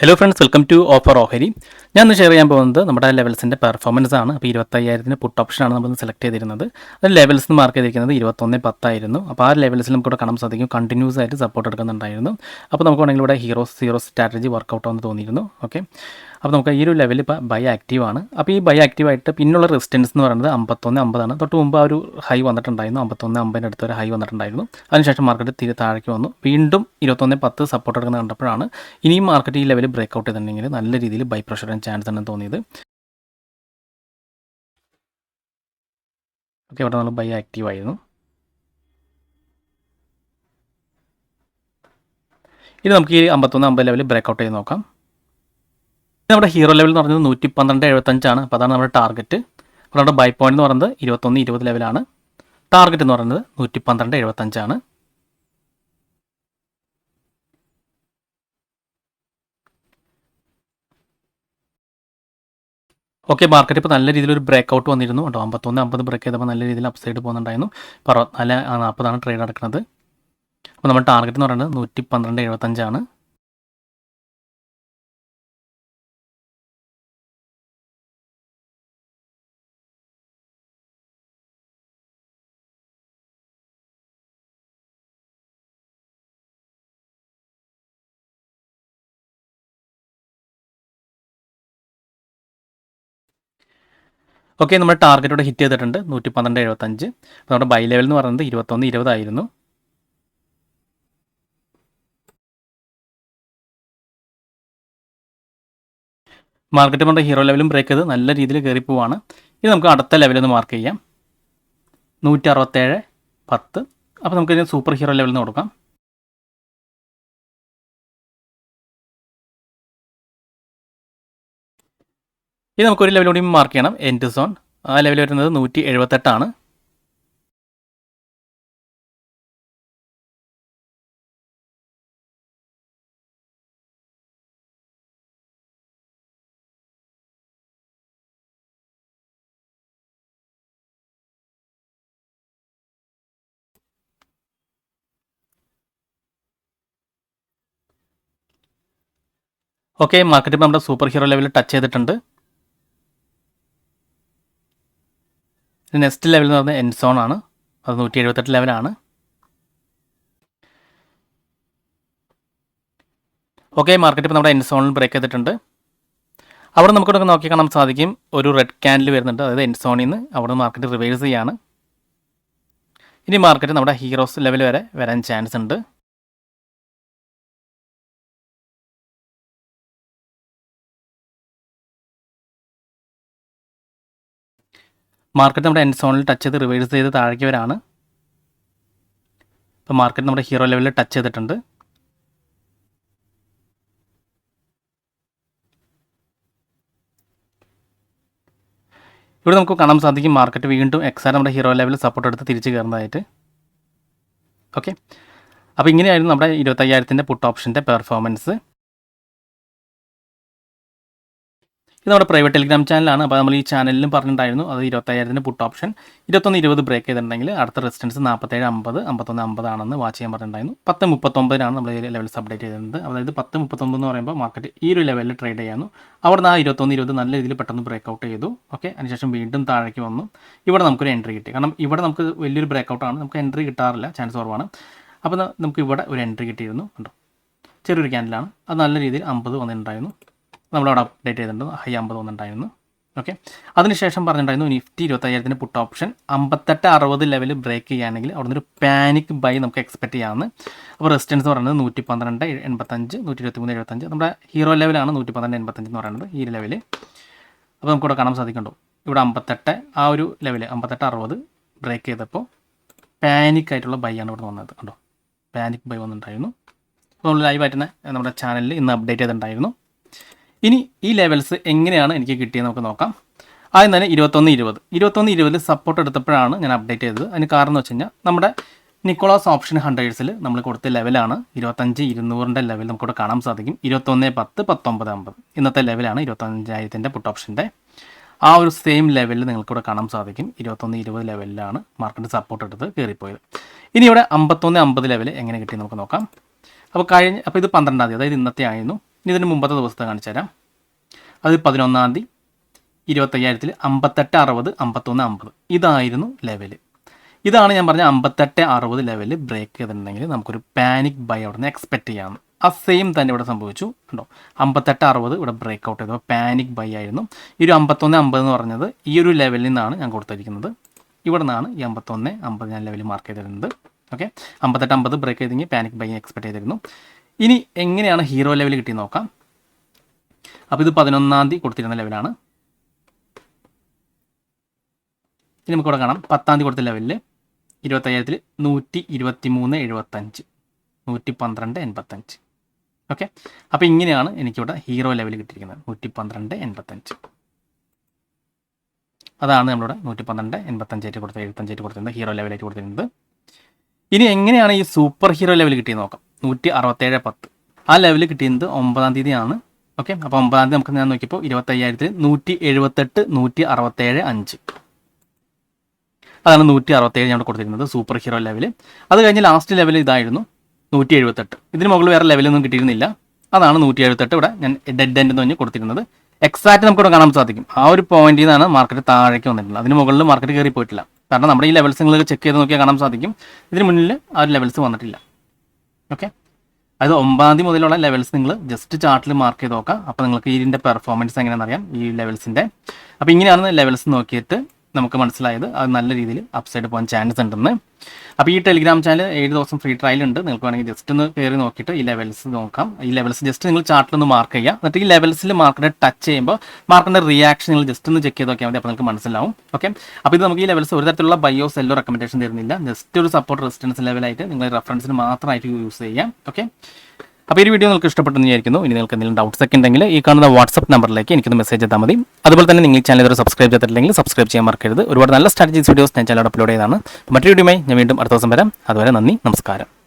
Hello friends, welcome to offer ഓഹരി. ഞാൻ ഇന്ന് ഷെയർ ചെയ്യാൻ പോകുന്നത് നമ്മുടെ ലെവൽസിൻ്റെ പെർഫോമൻസ് ആണ്. അപ്പോൾ 25,000 പുട്ട് ഓപ്ഷനാണ് നമ്മൾ സെലക്ട് ചെയ്തിരുന്നത്. അത് ലെവൽസ് മാർക്ക് ചെയ്തിരിക്കുന്നത് 21.10 ആയിരുന്നു. അപ്പോൾ ആ ലെവൽസിൽ നമുക്ക് ഇവിടെ കാണാൻ സാധിക്കും കണ്ടിന്യൂസ് ആയിട്ട് സപ്പോർട്ട് എടുക്കുന്നുണ്ടായിരുന്നു. അപ്പോൾ നമുക്ക് വേണമെങ്കിൽ ഇവിടെ സീറോ സ്ട്രാറ്റജി വർക്കൗട്ട് ആണെന്ന് തോന്നിയിരുന്നു. ഓക്കെ, അപ്പോൾ നമുക്ക് ഈ ഒരു ലെവൽ ഇപ്പോൾ ബൈ ആക്റ്റീവ് ആണ്. അപ്പോൾ ഈ ബൈ ആക്റ്റീവായിട്ട് പിന്നുള്ള റെസിസ്റ്റൻസ് എന്ന് പറയുന്നത് 51.50 തൊട്ട് മുമ്പ് ആ ഒരു ഹൈ വന്നിട്ടുണ്ടായിരുന്നു. 51.50 അടുത്ത് ഒരു ഹൈ വന്നിട്ടുണ്ടായിരുന്നു. അതിനുശേഷം മാർക്കറ്റ് താഴേക്ക് വന്നു. വീണ്ടും 21.10 സപ്പോർട്ട് എടുക്കുന്നത് കണ്ടപ്പോഴാണ് ഇനിയും മാർക്കറ്റ് ഈ ലെവൽ ബ്രേക്ക്ഔട്ട് ചെയ്തിട്ടുണ്ടെങ്കിൽ നല്ല രീതിയിൽ ബൈ പ്രഷർ ചെയ്യാൻ ചാൻസ് ഉണ്ടെന്ന് തോന്നിയത്. ഓക്കെ, ഇവിടെ നമ്മൾ ബൈ ആക്റ്റീവ് ആയിരുന്നു. ഇനി നമുക്ക് ഈ 51.50 ലെവൽ ബ്രേക്ക്ഔട്ട് ചെയ്ത് നോക്കാം. നമ്മുടെ ഹീറോ ലെവൽ എന്ന് പറയുന്നത് 112.75 അപ്പോൾ അതാണ് നമ്മുടെ ടാർഗറ്റ്. അപ്പോൾ നമ്മുടെ ബൈ പോയിന്റ് എന്ന് പറയുന്നത് 21.20 ലെവലാണ്. ടാർഗറ്റ് എന്ന് പറയുന്നത് 112.75. ഓക്കെ, മാർക്കറ്റ് ഇപ്പോൾ നല്ല രീതിയിൽ ഒരു ബ്രേക്ക്ഔട്ട് വന്നിരുന്നു കേട്ടോ. 51.50 ബ്രേക്ക് ചെയ്തപ്പോൾ നല്ല രീതിയിൽ അപ്സൈഡ് പോകുന്നുണ്ടായിരുന്നു. 64.40 ട്രേഡ് നടക്കുന്നത്. അപ്പോൾ നമ്മുടെ ടാർഗറ്റ് എന്ന് പറയുന്നത് 112.75. ഓക്കെ, നമ്മുടെ ടാർഗറ്റോടെ ഹിറ്റ് ചെയ്തിട്ടുണ്ട് 112.75. അപ്പോൾ നമ്മുടെ ബൈ ലെവൽ എന്ന് പറയുന്നത് 21.20 ആയിരുന്നു. മാർക്കറ്റ് നമ്മുടെ ഹീറോ ലെവലും ബ്രേക്ക് ചെയ്ത് നല്ല രീതിയിൽ കയറി പോവാണ്. ഇനി നമുക്ക് അടുത്ത ലെവലൊന്ന് മാർക്ക് ചെയ്യാം, 167.10. അപ്പോൾ നമുക്കിതിന് സൂപ്പർ ഹീറോ ലെവലിൽ നിന്ന് കൊടുക്കാം. ഇനി നമുക്കൊരു ലെവൽ കൂടി മാർക്ക് ചെയ്യണം, എൻഡ് സോൺ. ആ ലെവൽ വരുന്നത് 178. ഓക്കെ, മാർക്കറ്റ് ഇപ്പോൾ നമ്മുടെ സൂപ്പർ ഹീറോ ലെവലിൽ ടച്ച് ചെയ്തിട്ടുണ്ട്. നെക്സ്റ്റ് ലെവൽ എന്ന് പറയുന്നത് എൻഡ് സോൺ ആണ്. അത് 178 ലെവലാണ്. ഓക്കെ, മാർക്കറ്റ് ഇപ്പോൾ നമ്മുടെ എൻഡ് സോണിൽ ബ്രേക്ക് ചെയ്തിട്ടുണ്ട്. അവിടെ നമുക്ക് നോക്കി കാണാൻ സാധിക്കും ഒരു റെഡ് ക്യാൻഡിൽ വരുന്നുണ്ട്. അതായത് എൻഡ് സോണിൽ നിന്ന് അവിടെ മാർക്കറ്റ് റിവേഴ്സ് ചെയ്യാണ്. ഇനി മാർക്കറ്റ് നമ്മുടെ ഹീറോസ് ലെവൽ വരെ വരാൻ ചാൻസ് ഉണ്ട്. മാർക്കറ്റ് നമ്മുടെ എൻഡ് സോണിൽ ടച്ച് ചെയ്ത് റിവേഴ്സ് ചെയ്ത് താഴേക്ക് വരാണ്. ഇപ്പോൾ മാർക്കറ്റ് നമ്മുടെ ഹീറോ ലെവലിൽ ടച്ച് ചെയ്തിട്ടുണ്ട്. ഇവിടെ നമുക്ക് കാണാൻ സാധിക്കും മാർക്കറ്റ് വീണ്ടും എക്സാറ്റ് നമ്മുടെ ഹീറോ ലെവലിൽ സപ്പോർട്ട് എടുത്ത് തിരിച്ച് കയറുന്നതായിട്ട്. ഓക്കെ, അപ്പോൾ ഇങ്ങനെയായിരുന്നു നമ്മുടെ 25,000 പുട്ട് ഓപ്ഷൻ്റെ പെർഫോമൻസ്. ഇത് നമ്മുടെ പ്രൈവറ്റ് ടെലിഗ്രാം ചാനലാണ്. അപ്പോൾ നമ്മൾ ഈ ചാനലിലും പറഞ്ഞിട്ടുണ്ടായിരുന്നു അത് 25,000 പുട്ട് ഓപ്ഷൻ 21.20 ബ്രേക്ക് ചെയ്തിട്ടുണ്ടെങ്കിൽ അടുത്ത റെസിസ്റ്റൻസ് 47.50 51.50 ആണെന്ന് വാച്ച് ചെയ്യാൻ പറഞ്ഞിട്ടുണ്ടായിരുന്നു. 10.39 നമ്മൾ ഈ ലെവൽസ് അപ്ഡേറ്റ് ചെയ്തിട്ടുണ്ട്. അതായത് 10.39 എന്ന് പറയുമ്പോൾ മാർക്കറ്റ് ഈ ഒരു ലെവലിൽ ട്രേഡ് ചെയ്യായിരുന്നു. അവിടെ നിന്ന് ആ 21.20 നല്ല രീതിയിൽ പെട്ടെന്ന് ബ്രേക്ക് ഔട്ട് ചെയ്തു. ഓക്കെ, അതിനുശേഷം വീണ്ടും താഴേക്ക് വന്നു. ഇവിടെ നമുക്കൊരു എൻട്രി കിട്ടി. കാരണം ഇവിടെ നമുക്ക് വലിയൊരു ബ്രേക്ക് ഔട്ടാണ്, നമുക്ക് എൻട്രി കിട്ടാറില്ല, ചാൻസ് കുറവാണ്. അപ്പോൾ നമുക്ക് ഇവിടെ ഒരു എൻട്രി കിട്ടിയിരുന്നു. കണ്ടോ, ചെറിയൊരു ക്യാൻഡിലാണ്. അത് നല്ല രീതിയിൽ 50 വന്നിട്ടുണ്ടായിരുന്നു. നമ്മളവിടെ അപ്ഡേറ്റ് ചെയ്തിട്ടുണ്ട്, ഹൈ 50 വന്നിട്ടുണ്ടായിരുന്നു. ഓക്കെ, അതിനുശേഷം പറഞ്ഞിട്ടുണ്ടായിരുന്നു Nifty 25,000 put option 58.60 level break ചെയ്യുകയാണെങ്കിൽ അവിടെ നിന്നൊരു പാനിക് ബൈ നമുക്ക് എക്സ്പെക്ട് ചെയ്യാമെന്ന്. അപ്പോൾ റെസിസ്റ്റൻസ് എന്ന് പറയുന്നത് 112.85 123.75. നമ്മുടെ ഹീറോ ലെവലാണ് 112.85 എന്ന് പറയുന്നത് ഈ ലെവൽ. അപ്പോൾ നമുക്കിവിടെ കാണാൻ സാധിക്കുന്നുണ്ടോ, ഇവിടെ 58 ആ ഒരു ലെവൽ 58.60 ബ്രേക്ക് ചെയ്തപ്പോൾ പാനിക് ആയിട്ടുള്ള ബൈ ആണ് ഇവിടെ വന്നത്. കണ്ടോ, പാനിക് ബൈ വന്നിട്ടുണ്ടായിരുന്നു. അപ്പോൾ നമ്മൾ ലൈവായിട്ട് തന്നെ നമ്മുടെ ചാനലിൽ ഇന്ന് അപ്ഡേറ്റ് ചെയ്തിട്ടുണ്ടായിരുന്നു. ഇനി ഈ ലെവൽസ് എങ്ങനെയാണ് എനിക്ക് കിട്ടിയത് നമുക്ക് നോക്കാം. ആദ്യം തന്നെ 21.20 സപ്പോർട്ട് എടുത്തപ്പോഴാണ് ഞാൻ അപ്ഡേറ്റ് ചെയ്തത്. അതിന് കാരണം എന്ന് വെച്ച് കഴിഞ്ഞാൽ നമ്മുടെ നിക്കോളാസ് ഓപ്ഷൻ 100ൽ നമ്മൾ കൊടുത്ത ലെവലാണ് 25,200 ലെവൽ നമുക്കിവിടെ കാണാൻ സാധിക്കും. 21.10 19.50 ഇന്നത്തെ ലെവലാണ് 25,000 പുട്ട് ഓപ്ഷൻ്റെ. ആ ഒരു സെയിം ലെവലിൽ നിങ്ങൾക്കിവിടെ കാണാൻ സാധിക്കും. 21.20 ലെവലിലാണ് മാർക്കറ്റ് സപ്പോർട്ട് എടുത്ത് കയറിപ്പോയത്. ഇനി ഇവിടെ 51.50 ലെവൽ എങ്ങനെ കിട്ടി നമുക്ക് നോക്കാം. അപ്പോൾ ഇത് 12-ാം തീയതി, അതായത് ഇന്നത്തെ ആയിരുന്നു. ഇനി ഇതിന് മുമ്പത്തെ ദിവസത്തെ കാണിച്ചു തരാം. അത് 11-ാം തീയതി 25,000-ൽ 58, 60, 51, 50 ഇതായിരുന്നു ലെവൽ. ഇതാണ് ഞാൻ പറഞ്ഞ 58, 60 ലെവലിൽ ബ്രേക്ക് ചെയ്തിട്ടുണ്ടെങ്കിൽ നമുക്കൊരു പാനിക് ബൈ അവിടെ നിന്ന് എക്സ്പെക്ട് ചെയ്യാം. ആ സെയിം തന്നെ ഇവിടെ സംഭവിച്ചു. ഉണ്ടോ, 58, 60 ഇവിടെ ബ്രേക്ക് ഔട്ട് ചെയ്തപ്പോൾ പാനിക് ബൈ ആയിരുന്നു. ഈ ഒരു 51, 50 എന്ന് പറഞ്ഞത് ഈ ഒരു ലെവലിൽ നിന്നാണ് ഞാൻ കൊടുത്തിരിക്കുന്നത്. ഇവിടെ നിന്നാണ് ഈ 51, 50 ഞാൻ ലെവലിൽ മാർക്ക് ചെയ്തിരുന്നത്. ഓക്കെ, 58, 50 ബ്രേക്ക് ചെയ്തെങ്കിൽ പാനിക് ബൈ എക്സ്പെക്ട് ചെയ്തിരുന്നു. ഇനി എങ്ങനെയാണ് ഹീറോ ലെവൽ കിട്ടി നോക്കാം. അപ്പോൾ ഇത് 11-ാം തീയതി കൊടുത്തിരുന്ന ലെവലാണ്. ഇനി നമുക്കിവിടെ കാണാം 10-ാം തീയതി കൊടുത്ത ലെവലിൽ 25,000-ൽ 123.75, 112.85. ഓക്കെ, അപ്പോൾ ഇങ്ങനെയാണ് എനിക്കിവിടെ ഹീറോ ലെവൽ കിട്ടിയിരിക്കുന്നത്, 112.85. അതാണ് നമ്മളിവിടെ 112.85 കൊടുത്ത് 75 കൊടുത്തിരുന്നത്, ഹീറോ ലെവലായിട്ട് കൊടുത്തിരുന്നത്. ഇനി എങ്ങനെയാണ് ഈ സൂപ്പർ ഹീറോ ലെവൽ കിട്ടിയെന്ന് നോക്കാം. 167.10 ആ ലെവൽ കിട്ടിയത് 9-ാം തീയതിയാണ്. ഓക്കെ, അപ്പോൾ 9-ാം തീയതി നമുക്ക് ഞാൻ നോക്കിയപ്പോൾ 25,000-ൽ 178, 167.5 അതാണ് 167 ഞാൻ കൊടുത്തിരുന്നത് സൂപ്പർ ഹീറോ ലെവൽ. അത് കഴിഞ്ഞ് ലാസ്റ്റ് ലെവൽ ഇതായിരുന്നു 178. ഇതിന് മുകളിൽ വേറെ ലെവലൊന്നും കിട്ടിയിരുന്നില്ല. അതാണ് 178 ഇവിടെ ഞാൻ ഡെഡ് എൻഡ് എന്ന് പറഞ്ഞ് കൊടുത്തിരുന്നത്. എക്സാക്റ്റ് നമുക്കിവിടെ കാണാൻ സാധിക്കും. ആ ഒരു പോയിന്റിൽ നിന്നാണ് മാർക്കറ്റ് താഴേക്ക് വന്നിട്ടുള്ളത്. അതിന് മുകളിൽ മാർക്കറ്റ് കയറി പോയിട്ടില്ല. കാരണം നമ്മുടെ ഈ ലെവൽസ് നിങ്ങൾ ചെക്ക് ചെയ്ത് നോക്കിയാൽ കാണാൻ സാധിക്കും ഇതിന് മുന്നിൽ ആ ഒരു ലെവൽസ് വന്നിട്ടില്ല. ഓക്കെ, അത് 9-ാം തീയതി മുതലുള്ള ലെവൽസ് നിങ്ങൾ ജസ്റ്റ് ചാർട്ടിൽ മാർക്ക് ചെയ്ത് നോക്കാം. അപ്പോൾ നിങ്ങൾക്ക് ഇതിൻ്റെ പെർഫോമൻസ് എങ്ങനെയാണെന്ന് അറിയാം ഈ ലെവൽസിൻ്റെ. അപ്പോൾ ഇങ്ങനെയാണ് ലെവൽസ് നോക്കിയിട്ട് നമുക്ക് മനസ്സിലായത് അത് നല്ല രീതിയിൽ അപ്സൈഡ് പോകാൻ ചാൻസ് ഉണ്ടെന്ന്. അപ്പോൾ ഈ ടെലിഗ്രാം ചാനൽ 7 ദിവസം ഫ്രീ ട്രയൽ ഉണ്ട്. നിങ്ങൾക്ക് വേണമെങ്കിൽ ജസ്റ്റ് ഒന്ന് കയറി നോക്കിയിട്ട് ഈ ലെവൽസ് നോക്കാം. ഈ ലെവൽസ് ജസ്റ്റ് നിങ്ങൾ ചാർട്ടിൽ ഒന്ന് മാർക്ക് ചെയ്യുക. എന്നിട്ട് ഈ ലെവൽസിൽ മാർക്കറ്റ് ടച്ച് ചെയ്യുമ്പോൾ മാർക്കറ്റിൻ്റെ റിയാക്ഷൻ നിങ്ങൾ ജസ്റ്റ് ഒന്ന് ചെക്ക് ചെയ്ത് നോക്കിയാൽ മതി. അപ്പോൾ നിങ്ങൾക്ക് മനസ്സിലാവും. ഓക്കെ, അപ്പോൾ ഇത് നമുക്ക് ഈ ലെവൽസ് ഒരു തരത്തിലുള്ള ബയോ സെല്ലോ റെക്കമെൻഡേഷൻ തരുന്നില്ല. ജസ്റ്റ് ഒരു സപ്പോർട്ട് റെസിസ്റ്റൻസ് ലെവലായിട്ട് നിങ്ങൾ റെഫറൻസിന് മാത്രമായിട്ട് യൂസ് ചെയ്യാം. ഓക്കെ, അപ്പോൾ ഈ വീഡിയോ നിങ്ങൾക്ക് ഇഷ്ടപ്പെട്ടെന്ന് വിചാരിക്കുന്നു. ഇനി നിങ്ങൾക്ക് എന്തെങ്കിലും ഡൗട്ട്സ് ഒക്കെ ഉണ്ടെങ്കിൽ ഈ കാണുന്ന വാട്സ്ആപ്പ് നമ്പറിലേക്ക് എനിക്കൊന്ന് മെസ്സേജ് ചെയ്താൽ മതി. അതുപോലെ തന്നെ നിങ്ങൾ ഈ ചാനൽ ഇതുവരെ സബ്സ്ക്രൈബ് ചെയ്തിട്ടില്ലെങ്കിൽ സബ്സ്ക്രൈബ് ചെയ്യാൻ മറക്കരുത്. ഒരുപാട് നല്ല സ്ട്രാറ്റജീസ് വീഡിയോസ് ഞാൻ ചാനൽ അപ്ലോഡ് ചെയ്തതാണ്. മറ്റൊരു വീഡിയോയുമായി ഞാൻ വീണ്ടും അടുത്ത ദിവസം വരാം. അതുവരെ നന്ദി, നമസ്കാരം.